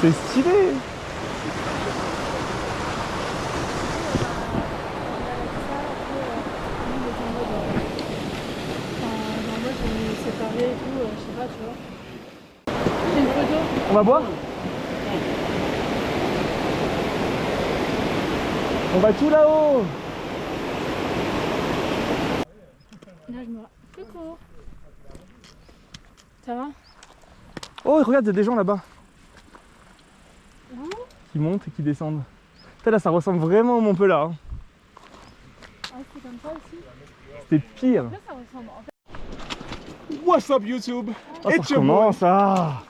C'est stylé. On va boire? On va tout là-haut. Là, je me... Coucou. Ça va? Oh, regarde, il y a des gens là-bas. Où? Qui montent et qui descendent. Putain, là, ça ressemble vraiment au Mont-Pelard. Hein. Ah, c'est comme ça aussi? C'était pire. Là, ça ressemble. En fait... What's up YouTube? Oh, ça recommence, ah.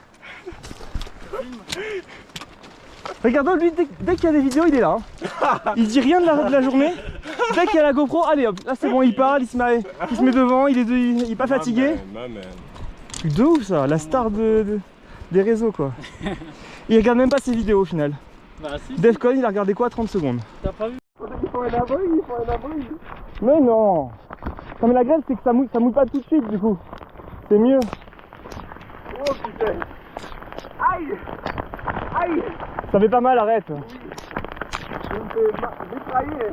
Regarde, lui, dès qu'il y a des vidéos, il est là. Hein. Il dit rien de la journée. Dès qu'il y a la GoPro, allez hop, là c'est bon, il parle, il se met devant, il est pas fatigué. Truc de ouf ça, la star des réseaux quoi. Il regarde même pas ses vidéos au final. Bah si. Defcon, il a regardé quoi, 30 secondes. T'as pas vu? Il faut un abri, Mais non. Non mais la grève c'est que ça mouille pas tout de suite du coup. C'est mieux. Oh putain. Aïe. Aïe. Ça fait pas mal, arrête. Je me fais détrailler.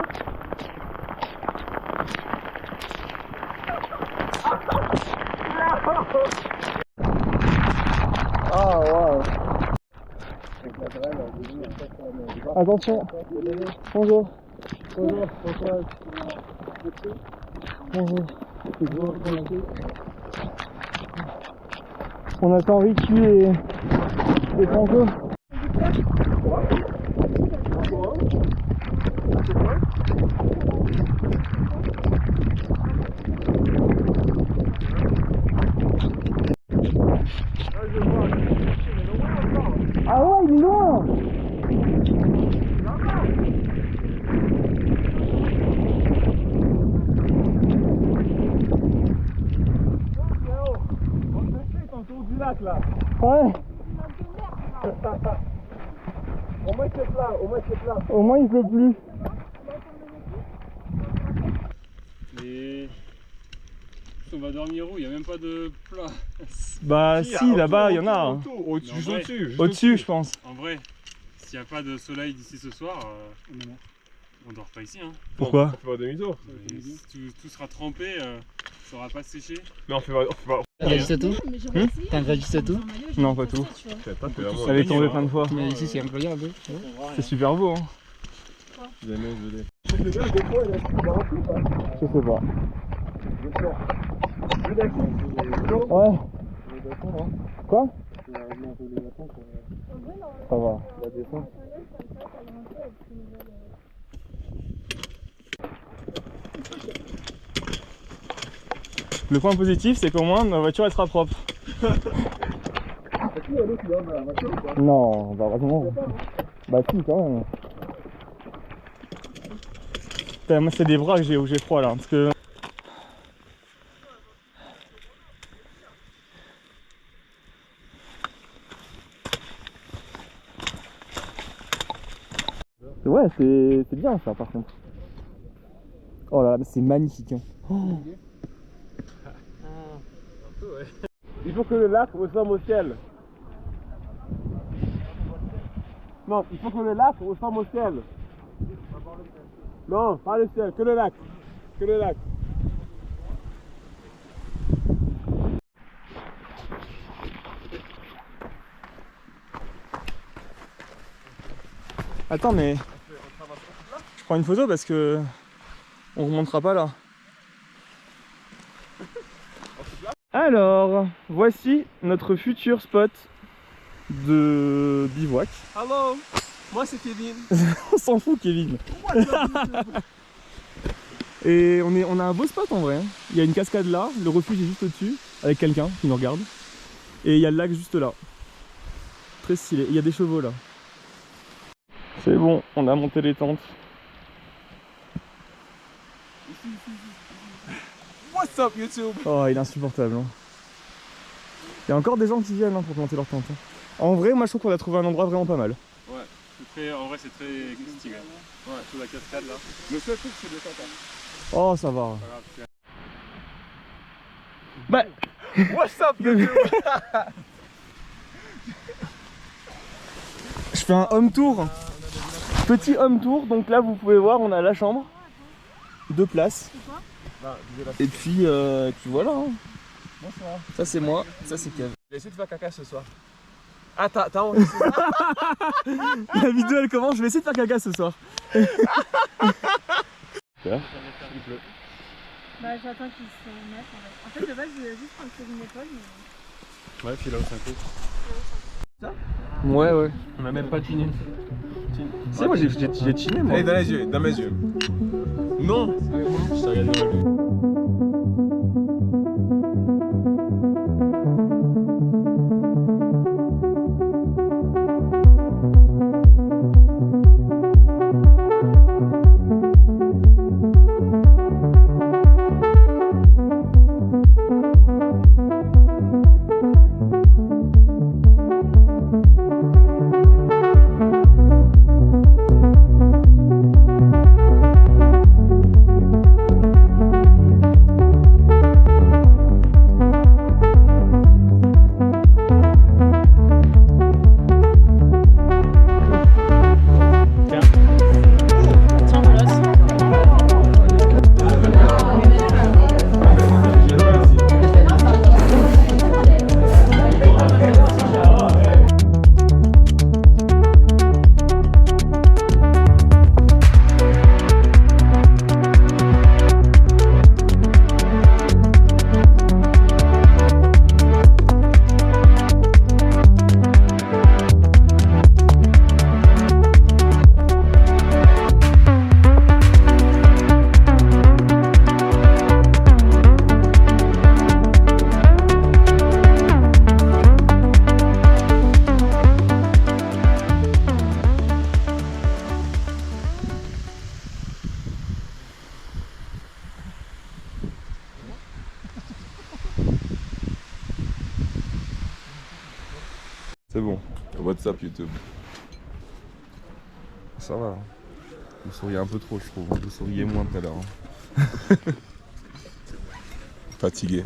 Ah wow. Attention. Bonjour. Bonjour. Bonjour. On attend Ricky et Franco. Ah ouais, il est loin. Du lac là. Ouais. Au moins c'est plat, Au moins il pleut plus. Mais on va dormir où? Il n'y a même pas de plat. Bah si, là-bas il y en a. Hein. Au-dessus, juste au-dessus. Au-dessus je pense. En vrai, s'il n'y a pas de soleil d'ici ce soir, on dort pas ici. Hein. Pourquoi? On fait pas demi-tour. Et tout sera trempé, ça aura pas séché. Mais on fait pas. T'enregistres tout? T'enregistres tout? Non, pas tout. Pas Elle est tombée plein de fois. Mais ici c'est incroyable. C'est super beau. Hein. Jamais je l'ai. Je sais pas. Ouais. Quoi? Ça va. Le point positif, c'est qu'au moins ma voiture elle sera propre. Non, bah heureusement. Bah si, quand même. Putain, moi c'est des bras où j'ai froid là, parce que... Ouais, c'est bien ça par contre. Oh là là, c'est magnifique. Hein. Oh. Il faut que le lac ressemble au ciel. Non, il faut que le lac ressemble au ciel. Non, pas le ciel, que le lac. Que le lac. Attends mais... Je prends une photo parce que... On remontera pas là. Alors, voici notre futur spot de bivouac. Hello, moi c'est Kevin. On s'en fout Kevin. Et on a un beau spot en vrai. Il y a une cascade là, le refuge est juste au-dessus, avec quelqu'un qui nous regarde. Et il y a le lac juste là. Très stylé, il y a des chevaux là. C'est bon, on a monté les tentes. What's up YouTube? Oh, il est insupportable. Hein. Il y a encore des gens qui viennent hein, pour monter leur tente. Hein. En vrai, moi je trouve qu'on a trouvé un endroit vraiment pas mal. Ouais, en vrai c'est très stylé. Ouais, toute la cascade là. Le seul truc c'est de ça. Oh, ça va. Bah, what's up YouTube? Je fais un home tour. Petit home tour, donc là vous pouvez voir, on a la chambre. 2 places. Et puis voilà. Hein. Bonsoir. Ça c'est moi, ça c'est Kev. J'ai essayé de faire caca ce soir. Ah, t'as envie La vidéo elle commence, je vais essayer de faire caca ce soir. Bah j'attends qu'ils se mettent en fait. En fait de base je voulais juste prendre sur une épaule mais... Ouais, file là au 5 Ouais. On a même pas chiné. Si moi j'ai chiné moi. Allez, dans mes yeux. Non. Je t'ai regardé dans l'œil. C'est bon. What's up YouTube? Ça va. Vous souriez un peu trop je trouve. Vous souriez moins tout à l'heure. Fatigué.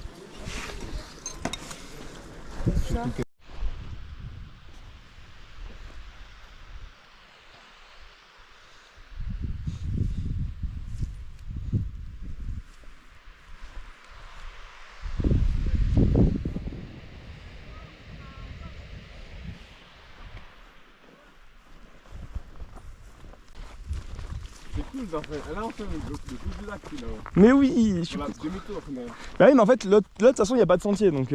C'est cool d'en faire. Là on fait le tour du lac là. Mais oui, je suis... Demi-tour mais... Bah oui mais en fait l'autre de toute façon il n'y a pas de sentier donc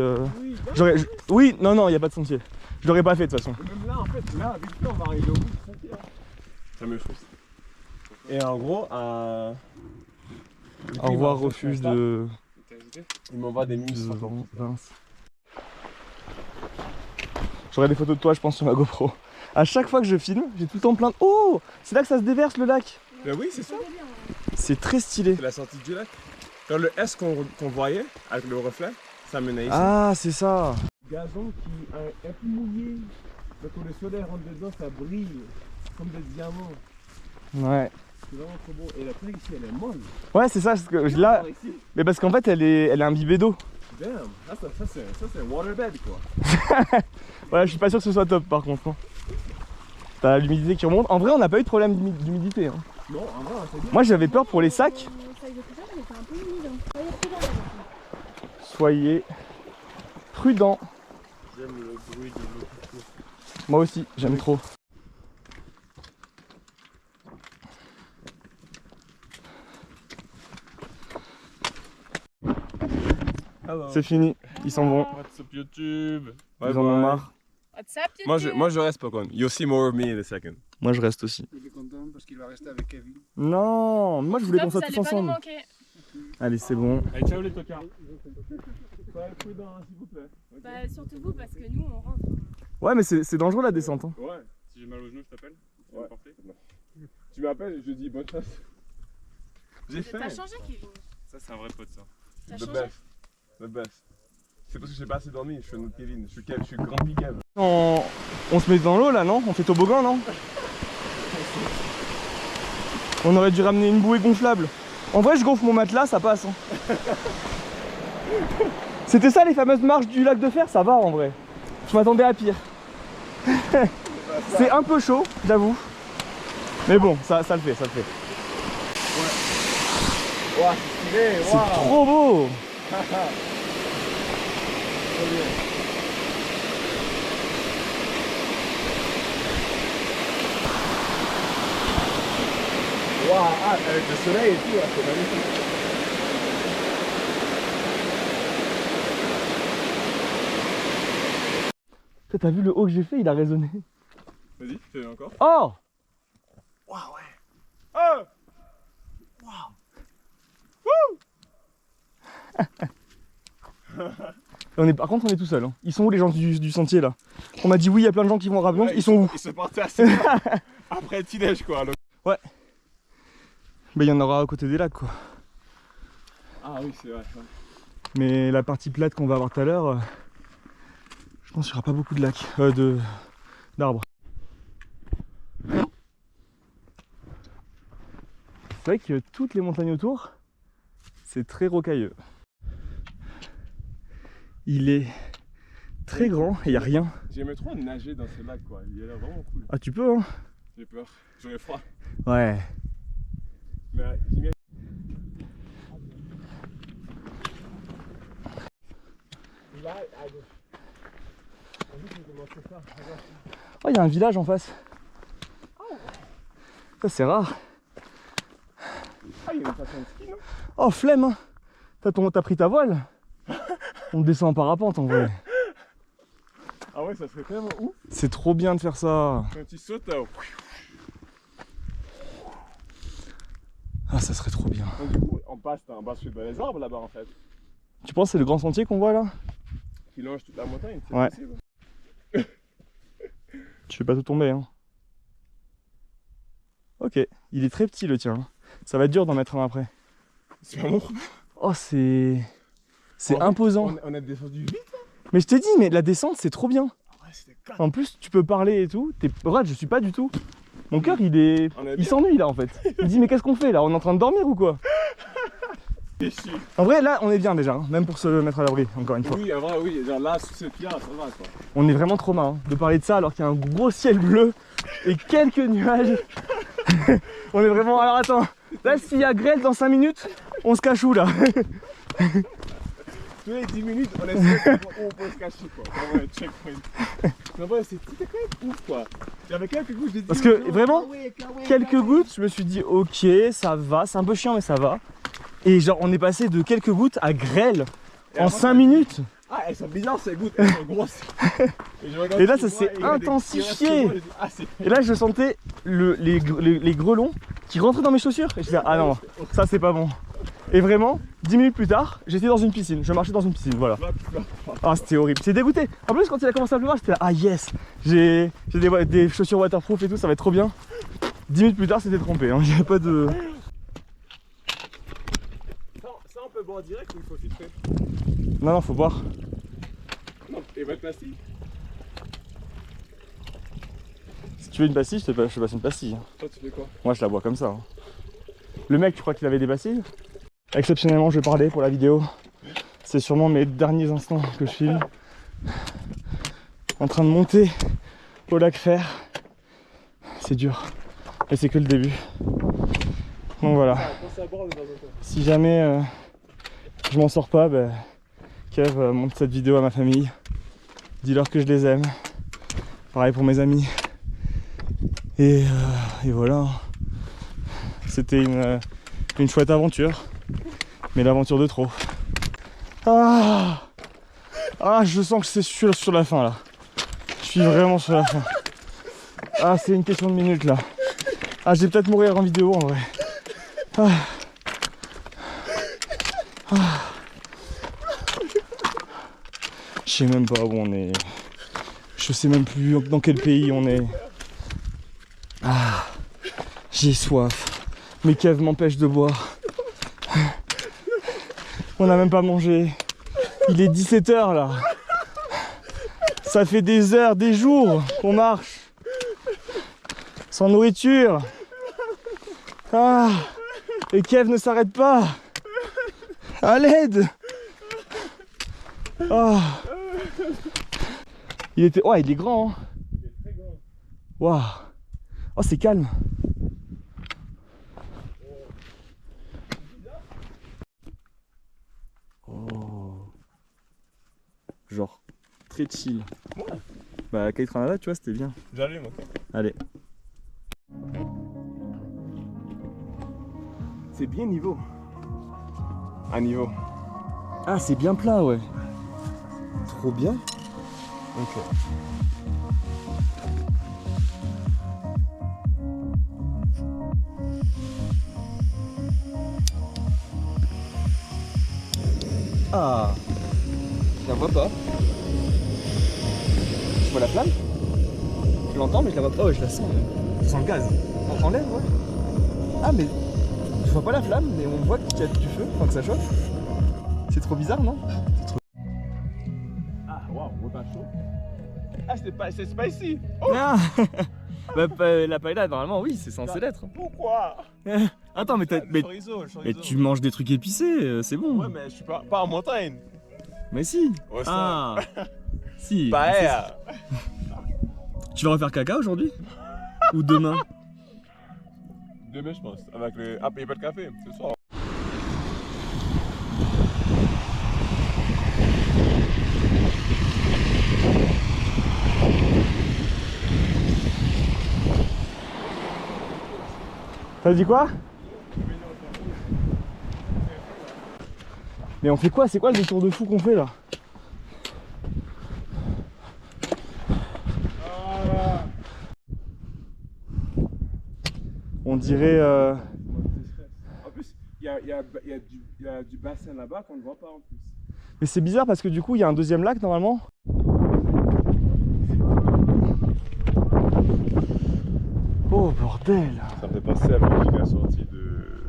Oui, non, il n'y a pas de sentier. Je l'aurais pas fait de toute façon. Même là en fait, là avec toi on va arriver au bout du sentier. Ça me trouve. Et en gros, Au revoir refuge de... il m'envoie des mises. Vince. J'aurai des photos de toi je pense sur ma GoPro. À chaque fois que je filme, j'ai tout le temps plein de... Oh, c'est là que ça se déverse le lac. Ben oui, c'est ça. C'est très stylé. C'est la sortie du lac. Quand le S qu'on voyait avec le reflet, ça menait ici. Ah, c'est ça. Gazon qui est un peu mouillé. Donc quand le soleil rentre dedans, ça brille comme des diamants. Ouais. C'est vraiment trop beau. Et la terre ici, elle est molle. Ouais, c'est ça. Parce que là... Mais parce qu'en fait, elle est imbibée d'eau. Damn, ça c'est un waterbed quoi. Ouais, je suis pas sûr que ce soit top par contre. Hein. T'as l'humidité qui remonte. En vrai, on n'a pas eu de problème d'humidité. Hein. Non, en vrai, c'est bien. Moi, j'avais peur pour les sacs. Soyez prudents. J'aime le bruit de l'eau qui court. Moi aussi, j'aime trop. C'est fini, ils s'en vont. What's up YouTube? Ils en ont marre. What's up, YouTube? Moi je reste pas con. You'll see more of me in a second. Moi je reste aussi. Il est content parce qu'il va rester avec Kevin. Non, moi je voulais qu'on soit tous ensemble. Allez, c'est bon. Allez, ciao les tocards. Soyez prudents, s'il vous plaît. Bah surtout vous parce que nous on rentre. Ouais, mais c'est dangereux la descente. Hein. Ouais. Si j'ai mal au genou, je t'appelle. Tu vas me porter. Tu m'appelles, je dis bonne chance. J'ai faim. T'as changé, Kevin? Ça, c'est un vrai pote, ça. T'as The changé? best. The best. C'est parce que j'ai pas assez dormi, je suis un autre Kevin. Je suis grand Kev. On se met dans l'eau là, non? On fait toboggan, non? On aurait dû ramener une bouée gonflable. En vrai, je gonfle mon matelas, ça passe. Hein. C'était ça les fameuses marches du lac de Fer, ça va en vrai. Je m'attendais à pire. C'est un peu chaud, j'avoue. Mais bon, ça le fait, ça le fait. Ouah, c'est stylé, C'est trop beau. Waouh, avec le soleil et tout, là, c'est magnifique. T'as vu le haut que j'ai fait, il a résonné. Vas-y, fais-le encore. Oh! Waouh, ouais. Oh! Par contre, on est tout seul. Hein. Ils sont où les gens du sentier là? On m'a dit oui, il y a plein de gens qui vont à Rablon. Ils sont où? Ils se portaient assez bien. Après le petit-déj, quoi. Donc. Ouais. Mais il y en aura à côté des lacs, quoi. Ah oui, c'est vrai. Ouais. Mais la partie plate qu'on va avoir tout à l'heure, je pense qu'il n'y aura pas beaucoup de lacs, d'arbres. C'est vrai que toutes les montagnes autour, c'est très rocailleux. Il est très grand et il n'y a rien. J'aimais trop nager dans ce lac, quoi. Il a l'air vraiment cool. Ah, tu peux, hein? J'ai peur. J'aurais froid. Ouais. Mais j'imagine. Là, à gauche. Oh, il y a un village en face. Ça, c'est rare. Ah, il y a une façon de ski, non? Oh, flemme, hein. T'as pris ta voile? On descend en parapente en vrai. Ah ouais, ça serait tellement ouf. C'est trop bien de faire ça. Quand tu sautes, Ah, ça serait trop bien. donc, du coup, on passe dans les arbres là-bas en fait. Tu penses que c'est le grand sentier qu'on voit là? Qui longe toute la montagne, c'est Ouais. possible. Tu fais pas tout tomber, hein. Ok, il est très petit le tien. Ça va être dur d'en mettre un après. C'est vraiment. Oh, c'est En fait, imposant. On a descendu vite. Mais je t'ai dit, mais la descente c'est trop bien. Ah ouais, c'était calme. En plus, tu peux parler et tout. Regarde, je suis pas du tout. Mon cœur, il bien. s'ennuie là en fait. Il dit, mais qu'est-ce qu'on fait là? On est en train de dormir ou quoi? En vrai, là, on est bien déjà, hein, même pour se mettre à l'abri, encore une fois. Oui, en vrai, oui. Genre là, sous cette pierre, ça va quoi. On est vraiment trop marre de parler de ça alors qu'il y a un gros ciel bleu et quelques nuages. On est vraiment. Alors attends, là, s'il y a grêle dans 5 minutes, on se cache où là? Tous les 10 minutes, on essaie où on peut se cacher quoi. En vrai, checkpoint. Mais en vrai, c'était quand même ouf quoi. Il y avait quelques gouttes, j'ai dit. Parce que vraiment, quelques gouttes, je me suis dit, ok, ça va, c'est un peu chiant, mais ça va. Et genre, on est passé de quelques gouttes à grêle en 5 minutes. Ah, elles sont bizarres ces gouttes, elles sont grosses. Et là, ça s'est intensifié. Et là, je sentais les grelons qui rentraient dans mes chaussures. Et je disais, ah non, ça c'est pas bon. Et vraiment, 10 minutes plus tard, j'étais dans une piscine. Je marchais dans une piscine, voilà. Ah, c'était horrible. C'est dégoûté. En plus, quand il a commencé à pleuvoir, j'étais là, ah yes, j'ai des chaussures waterproof et tout, ça va être trop bien. 10 minutes plus tard, c'était trompé. Hein. J'avais pas de. Ça, on peut boire direct ou il faut filtrer? Non, non, faut boire. Non, et votre pastille? Si tu veux une pastille, je te passe une pastille. Toi, tu fais quoi? Moi, je la bois comme ça. Hein. Le mec, tu crois qu'il avait des pastilles? Exceptionnellement, je vais parler pour la vidéo. C'est sûrement mes derniers instants que je filme. En train de monter au lac Fer. C'est dur. Et c'est que le début. Donc voilà. Si jamais je m'en sors pas, bah, Kev montre cette vidéo à ma famille. Dis-leur que je les aime. Pareil pour mes amis. Et voilà. C'était une chouette aventure. Mais l'aventure de trop. Ah, je sens que c'est sur la fin là. Je suis vraiment sur la fin. Ah, c'est une question de minutes là. Ah, je vais peut-être mourir en vidéo en vrai. Je sais même pas où on est. Je sais même plus dans quel pays on est. Ah, j'ai soif. Mais Kev m'empêche de boire. On n'a même pas mangé. Il est 17h là. Ça fait des heures, des jours qu'on marche. Sans nourriture. Ah. Et Kev ne s'arrête pas. À l'aide. Ah. Il était. Oh, il est grand. Hein. Il est très grand. Waouh. Oh, c'est calme. Oh. Genre, très chill. Bah, Kite Ranada, tu vois, c'était bien. J'allume, ok. Allez. C'est bien niveau. À niveau. Ah, c'est bien plat, ouais. Trop bien. Ok. Ah, je la vois pas. Je vois la flamme. Je l'entends, mais je la vois pas. Oh, je la sens. Je sens le gaz. En l'air, ouais. Ah, mais je vois pas la flamme, mais on voit qu'il y a du feu, enfin que ça chauffe. C'est trop bizarre, non? Ah, waouh, repas chaud. Ah, c'est spicy. Ah bah, la paella, normalement, oui, c'est censé l'être. Pourquoi? Attends, mais, Le chorizo, le chorizo. mais tu manges des trucs épicés, c'est bon. Ouais, mais je suis pas en montagne. Mais si. Ouais, Ah. Si. Paella. Tu vas refaire caca aujourd'hui? Ou demain? Demain, je pense. Avec le. Ah, il n'y a pas de café, ce soir. T'as dit quoi? Mais on fait quoi? C'est quoi le détour de fou qu'on fait là? On dirait En plus, il y a du bassin là-bas qu'on ne voit pas en plus. Mais c'est bizarre parce que du coup il y a un deuxième lac normalement. Oh bordel. Ça me fait penser à la sortie de.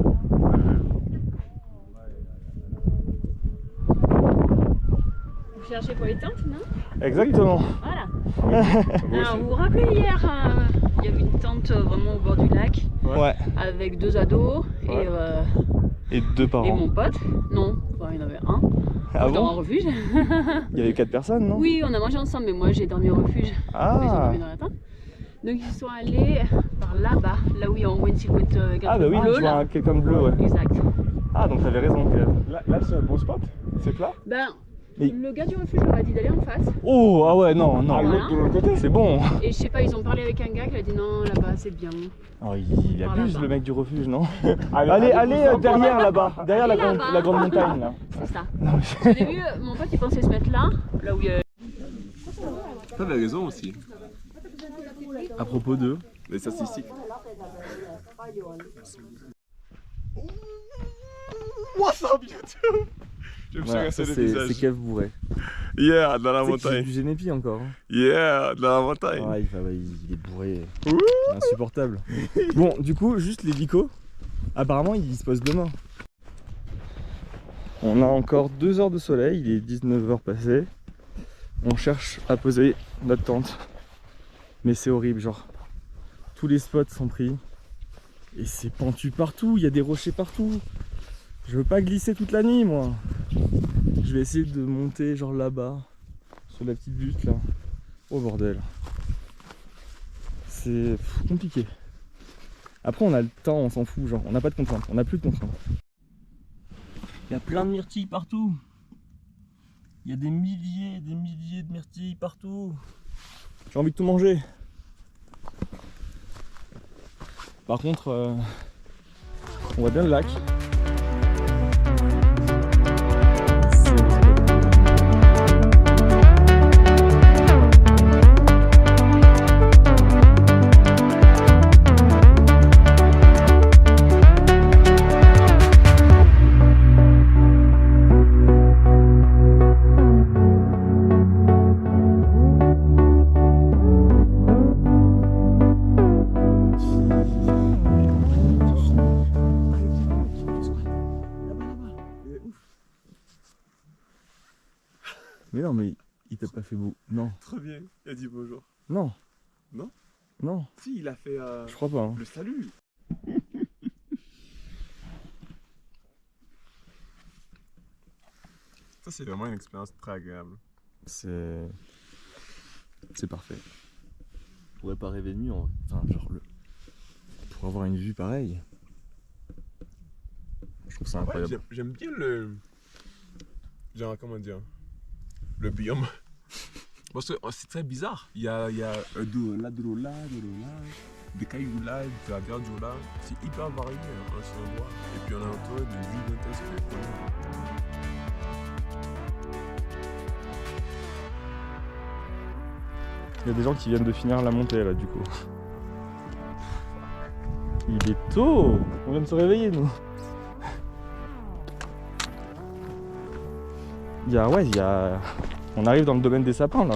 Vous cherchez pour les tentes, non? Exactement. Voilà. Alors, vous vous rappelez hier, il y avait une tente vraiment au bord du lac Ouais. avec 2 ados Et deux et parents. mon pote. Non, enfin, il y en avait un. Ah Dans un bon? refuge. Il y avait 4 personnes, non? Oui, on a mangé ensemble, mais moi j'ai dormi au refuge. Ils ont Ah. dormi dans la tente. Donc ils sont allés par là-bas, là où il y a un wind silhouette Ah bah oui, bleu je là. vois quelqu'un de bleu, ouais. Exact. Ah donc t'avais raison. Là c'est un bon spot. C'est plat. Ben, Mais- le gars du refuge leur a dit d'aller en face. Oh ah ouais non non. Ah, Voilà. de l'autre côté. C'est bon. Et je sais pas, ils ont parlé avec un gars qui a dit non, là-bas c'est bien. Oh, il Par abuse là-bas. le mec du refuge, non? Allez, Allez derrière là-bas, derrière Allez là-bas. la grande montagne là. C'est ça. Non, Au début, mon pote il pensait se mettre là où il y a. T'avais raison aussi. à propos de. Les statistiques. What's up YouTube? Je me suis Voilà, resté ça, le c'est visage. Kev bourré. Yeah, dans la Tu sais qu'il fait montagne. du Génépi encore. Hein. Yeah, dans la montagne. Ouais, il est bourré. Ouh. Il est insupportable. Bon, du coup, juste les vicos. Apparemment, ils se posent demain. On a encore 2 heures de soleil, il est 19h passé. On cherche à poser notre tente. Mais c'est horrible, genre. Tous les spots sont pris. Et c'est pentu partout, il y a des rochers partout. Je veux pas glisser toute la nuit, moi. Je vais essayer de monter, genre là-bas, sur la petite butte là. Oh bordel. C'est compliqué. Après, on a le temps, on s'en fout, genre, on n'a pas de contraintes, on n'a plus de contraintes. Il y a plein de myrtilles partout. Il y a des milliers de myrtilles partout. J'ai envie de tout manger. Par contre, on voit bien le lac. Mais non, mais il t'a pas fait beau. Non, Trop bien. Il a dit bonjour. non. Non? Non, Si, il a fait je crois pas. Hein. le salut. Ça, c'est vraiment une expérience très agréable. C'est parfait. pourrais pas rêver de mieux en vrai. Enfin, genre, pour avoir une vue pareille. Je trouve ça incroyable. Ouais, j'aime bien le. Genre, comment dire? Le biome. Parce que c'est très bizarre. Il y a de l'eau là, des cailloux là, de la verdure là. C'est hyper varié en cet endroit. Et puis on a entouré de gigantesques collines. Il y a des gens qui viennent de finir la montée là du coup. Il est tôt. On vient de se réveiller nous. On arrive dans le domaine des sapins là.